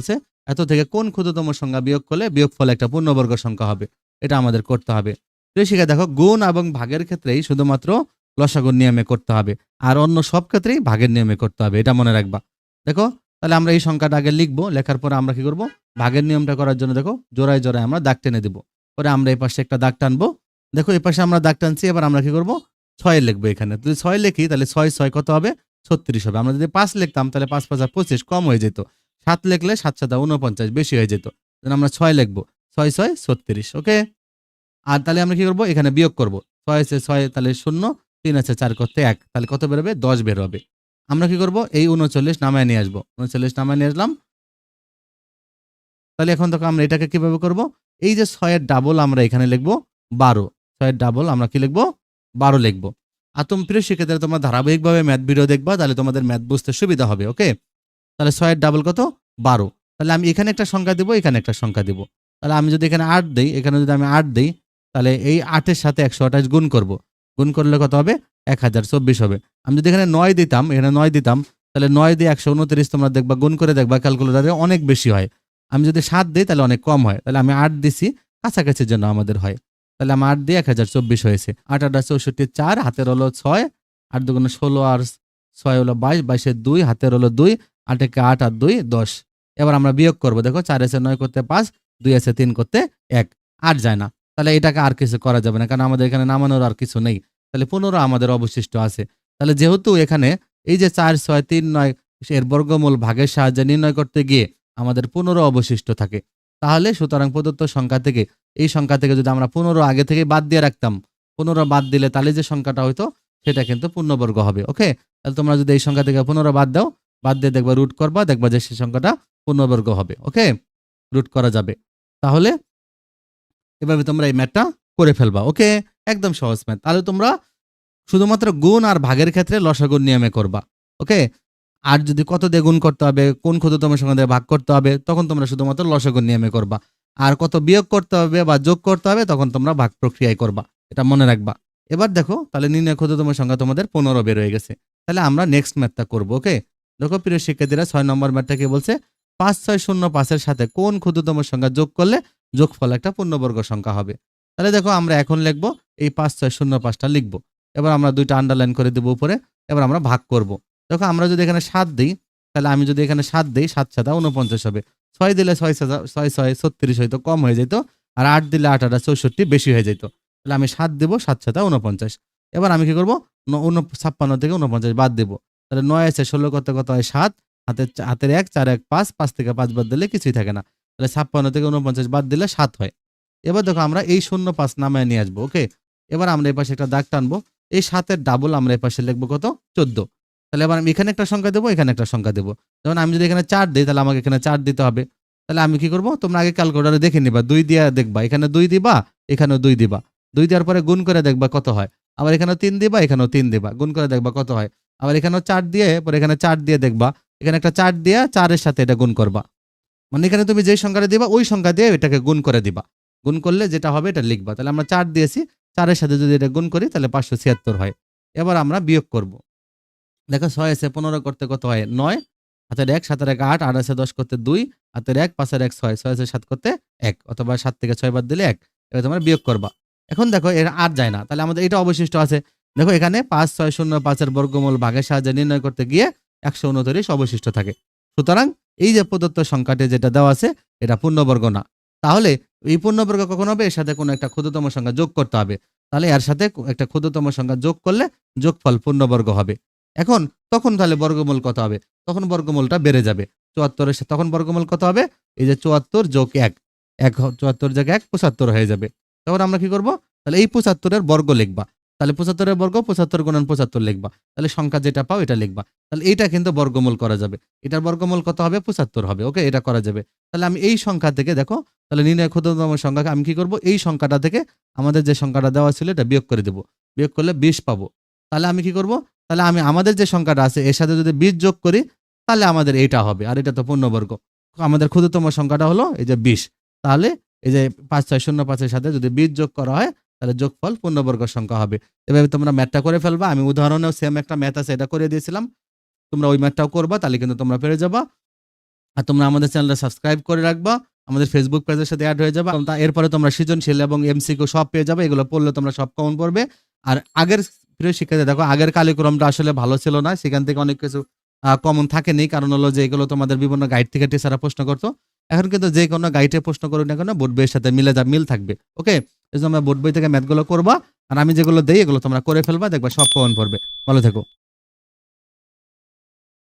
বলছে এত থেকে কোন ক্ষুদ্রতম সংখ্যা বিয়োগ করলে বিয়োগফল একটা পূর্ণবর্গ সংখ্যা হবে, এটা আমাদের করতে হবে। প্রিয় শিক্ষা দেখো, গুণ এবং ভাগের ক্ষেত্রেই শুধুমাত্র লসাগুর নিয়মে করতে হবে, আর অন্য সব ক্ষেত্রেই ভাগের নিয়মে করতে হবে, এটা মনে রাখবা। দেখো, তাহলে আমরা এই সংখ্যাটা আগে লিখবো, লেখার পরে আমরা কি করব, ভাগের নিয়মটা করার জন্য দেখো জোড়ায় জোড়ায় আমরা দাগ টেনে দিব। পরে আমরা এই পাশে একটা দাগ টানবো। দেখো এই পাশে আমরা দাগ টানছি, এবার আমরা কি করব, 6 লিখবো এখানে। যদি 6 লিখি তাহলে 6 6 কত হবে, 36 হবে। আমরা যদি 5 লিখতাম তাহলে 5 5 25 কম হয়ে যেত। 7 লিখলে 7 7 49 বেশি হয়ে যেত। তাহলে আমরা 6 লিখবো, 6 6 36। ওকে। আর তাহলে আমরা কি করব, এখানে বিয়োগ করব। 6 আছে 6 তাহলে 0, 3 আছে 4 করতে 1, তাহলে কত বের হবে, 10 বের হবে। আমরা কি করব, এই 39 নামায় নিয়ে আসবো। 39 নামায় নিয়ে আসলাম। তাহলে এখন দেখো আমরা এটাকে কিভাবে করব, এই যে 6 এর ডাবল আমরা এখানে লিখব 12। 6 এর ডাবল আমরা কি লিখব, 12 লিখব। আর তুমি প্রিয় শিক্ষার্থীরা তোমরা ধারাবাহিকভাবে ম্যাথ ভিডিও দেখবা, তাহলে তোমাদের ম্যাথ বুঝতে সুবিধা হবে। ওকে। তাহলে 6 এর ডাবল কত, 12। তাহলে আমি এখানে একটা সংখ্যা দিব, এখানে একটা সংখ্যা দিব। তাহলে আমি যদি এখানে 8 দেই, এখানে যদি আমি 8 দেই, তাহলে এই 8 এর সাথে 128 গুণ করব। গুণ করলে কত হবে, 1024 হবে। আমি যদি এখানে 9 দিতাম, এখানে 9 দিতাম, তাহলে 9 দিয়ে 129 তোমরা দেখবা, গুণ করে দেখবা ক্যালকুলেটরে অনেক বেশি হয়। আমি যদি 7 দিই তাহলে অনেক কম হয়। তাহলে আমি 8 দিছি, কাছাকাছির জন্য আমাদের হয়। তাহলে আমি 8 দিয়ে 1024 হয়েছে। 8 8 64 4, হাতের হলো 6, 8 দুগুণে 16 আর 6 হলো 22, 22 এর 2, হাতের হলো 2, 8 একে 8 আর 2 10। এবার আমরা বিয়োগ করব। দেখো 4 আছে 9 করতে 5, 2 আছে 3 করতে 1, 8 যায় না। তাহলে এটাকে আর কিছু করা যাবে না, কারণ আমাদের এখানে নামানোর আর কিছু নেই। তাহলে 15 আমাদের অবশিষ্ট আছে। তাহলে যেহেতু এখানে এই যে 4 6 3 9 এর বর্গমূল ভাগের সাহায্যে নির্ণয় করতে গিয়ে আমাদের 15 অবশিষ্ট থাকে, তাহলে সুতরাং প্রদত্ত সংখ্যা থেকে, এই সংখ্যা থেকে যদি আমরা 15 আগে থেকে বাদ দিয়ে রাখতাম, 15 বাদ দিলে তাহলে যে সংখ্যাটা হইতো সেটা কিন্তু পূর্ণবর্গ হবে। ওকে। তাহলে তোমরা যদি এই সংখ্যা থেকে 15 বাদ দাও, বাদ দিয়ে দেখবা রুট করবা, দেখবা যে সেই সংখ্যাটা পূর্ণবর্গ হবে। ওকে। রুট করা যাবে। তাহলে এভাবে তোমরা এই ম্যাথটা করে ফেলবা। ওকে। একদম সহজ ম্যাথ। তাহলে তোমরা শুধুমাত্র গুণ আর ভাগের ক্ষেত্রে লসাগুর নিয়মে করবা। ওকে। আর যদি কত দিয়ে গুণ করতে হবে, কোন ক্ষুদ্রতম সংখ্যা দিয়ে ভাগ করতে হবে, তখন তোমরা শুধুমাত্র লসাগুর নিয়মে করবা। আর কত বিয়োগ করতে হবে বা যোগ করতে হবে, তখন তোমরা ভাগ প্রক্রিয়ায় করবা। এটা মনে রাখবা। এবার দেখো, তাহলে নির্ণয় ক্ষুদ্রতম সংখ্যা তোমাদের 15 বের হয়ে গেছে। তাহলে আমরা নেক্সট ম্যাথটা করবো। ওকে। দেখো প্রিয় শিক্ষার্থীরা, 6 নম্বর ম্যাথটা কি বলছে, 5605 এর সাথে কোন ক্ষুদ্রতম সংখ্যা যোগ করলে যোগফল একটা পূর্ণবর্গ সংখ্যা হবে। তাহলে দেখো আমরা এখন লিখবো, এই 5605টা লিখবো। এবার আমরা দুইটা আন্ডারলাইন করে দেবো উপরে। এবার আমরা ভাগ করব। দেখো আমরা যদি এখানে 7 দিই, তাহলে আমি যদি এখানে 7 দিই, 7 7 49 হবে। 6 দিলে 6 6 6 36 হয়তো, কম হয়ে যেত। আর 8 দিলে 8 8 64 বেশি হয়ে যেত। তাহলে আমি 7 দেব, 7 7 49। এবার আমি কি করব, 56 থেকে 49 বাদ দেব। তাহলে 9 আছে 16 করতে কত হয়, 7, হাতের 1 4 1 5, 5 থেকে 5 বাদ দিলে কিছুই থাকে না। তাহলে 56 থেকে 49 বাদ দিলে 7 হয়। এবার দেখো আমরা এই 05 নামায় নিয়ে আসবো। ওকে। এবার আমরা এই পাশে একটা দাগ টানবো। এই 7 এর ডাবল আমরা এই পাশে লিখবো কত, 14। তাহলে এবার আমি এখানে একটা সংখ্যা দেবো, এখানে একটা সংখ্যা দেবো। যেমন আমি যদি এখানে 4 দিই, তাহলে আমাকে এখানে 4 দিতে হবে। তাহলে আমি কি করব, তোমরা আগে ক্যালকুলেটরে দেখে নিবা, 2 দিয়ে দেখবা, এখানে 2 দিবা, এখানেও 2 দিবা। 2 দেওয়ার পরে গুণ করে দেখবা কত হয়। আবার এখানেও 3 দিবা, এখানেও 3 দিবা, গুণ করে দেখবা কত হয়। আবার এখানেও 4 দিয়ে, পরে এখানে 4 দিয়ে দেখবা, এখানে একটা 4 দিয়ে 4 এর সাথে এটা গুণ করবা। মানে এখানে তুমি যেই সংখ্যাটা দিবা ওই সংখ্যা দিয়ে এটাকে গুণ করে দিবা। গুণ করলে যেটা হবে এটা লিখবা। তাহলে আমরা 4 দিয়েছি, 4 এর সাথে যদি এটা গুণ করি তাহলে 576 হয়। এবার আমরা বিয়োগ করব। দেখো 6 আছে 15 করতে কত হয়, 9, হাতের 1 7 এর 1 8, 8 আছে 10 করতে 2, হাতের 1 5 এর 1 6, 6 আছে 7 করতে 1, অথবা 7 থেকে 6 বাদ দিলে 1। এবার তোমরা বিয়োগ করবা। এখন দেখো এর আর যায় না, তাহলে আমাদের এটা অবশিষ্ট আছে। দেখো এখানে 5605 এর বর্গমূল ভাগের সাহায্যে নির্ণয় করতে গিয়ে 129 অবশিষ্ট থাকে। সুতরাং এই যে প্রদত্ত সংখ্যাটি যেটা দেওয়া আছে এটা পূর্ণবর্গ না। তাহলে এই পূর্ণবর্গ কখন হবে, এর সাথে কোনো একটা ক্ষুদ্রতম সংখ্যা যোগ করতে হবে। তাহলে এর সাথে একটা ক্ষুদ্রতম সংখ্যা যোগ করলে যোগফল পূর্ণবর্গ হবে। এখন তখন তাহলে বর্গমূল কত হবে, তখন বর্গমূলটা বেড়ে যাবে। 74 এর তখন বর্গমূল কত হবে, এই যে 74 যোগ 1, 74 যোগ 1 75 হয়ে যাবে। তখন আমরা কি করব, তাহলে এই 75 এর বর্গ লিখবা। তাহলে 75 এর বর্গ 75 গুণন 75 লিখবা। তাহলে সংখ্যা যেটা পাও এটা লিখবা। তাহলে এইটা কিন্তু বর্গমূল করা যাবে। এটার বর্গমূল কত হবে, 75 হবে। ওকে, এটা করা যাবে। তাহলে আমি এই সংখ্যা থেকে দেখো, তাহলে নির্ণয় ক্ষুদ্রতম সংখ্যাকে আমি কি করব, এই সংখ্যাটা থেকে আমাদের যে সংখ্যাটা দেওয়া ছিল এটা বিয়োগ করে দেব। বিয়োগ করলে 20 পাবো। তাহলে আমি কি করব, তাহলে আমি আমাদের যে সংখ্যাটা আছে এর সাথে যদি 20 যোগ করি তাহলে আমাদের এইটা হবে, আর এটা তো পূর্ণবর্গ। আমাদের ক্ষুদ্রতম সংখ্যাটা হলো এই যে 20। তাহলে এই যে 5605 এর সাথে যদি 20 যোগ করা হয় তাহলে যোগফল পূর্ণবর্গ সংখ্যা হবে। এভাবে তোমরা ম্যাথটা করে ফেলবা। আমি উদাহরণেও সেম একটা ম্যাথ আছে এটা করে দিয়েছিলাম, তোমরা ওই ম্যাথটাও করবা, তাহলে কিন্তু তোমরা পেরে যাবা। আর তোমরা আমাদের চ্যানেলটা সাবস্ক্রাইব করে রাখবা, আমাদের ফেসবুক পেজের সাথে অ্যাড হয়ে যাবে। এরপরে তোমরা সৃজনশীল এবং এমসিকিউ সব পেয়ে যাবে, এগুলো পড়লে তোমরা সব কমন পড়বে। আর আগের প্রিয় শিক্ষার্থী দেখো, আগের কালিক্রমটা আসলে ভালো ছিল না, সেখান থেকে অনেক কিছু কমন থাকেনি, কারণ হলো যে এগুলো তোমাদের বিভিন্ন গাইড থেকে টিচাররা প্রশ্ন করতো। এখন কিন্তু যে কোনো গাইডে প্রশ্ন করুক না কেন বোর্ড বইয়ের সাথে মিল থাকবে। ওকে, এই জন্য আমরা বোর্ড বই থেকে ম্যাথগুলো করবা, আর আমি যেগুলো দেই এগুলো তোমরা করে ফেলবা, দেখবা সব কমন পড়বে। ভালো থেকো।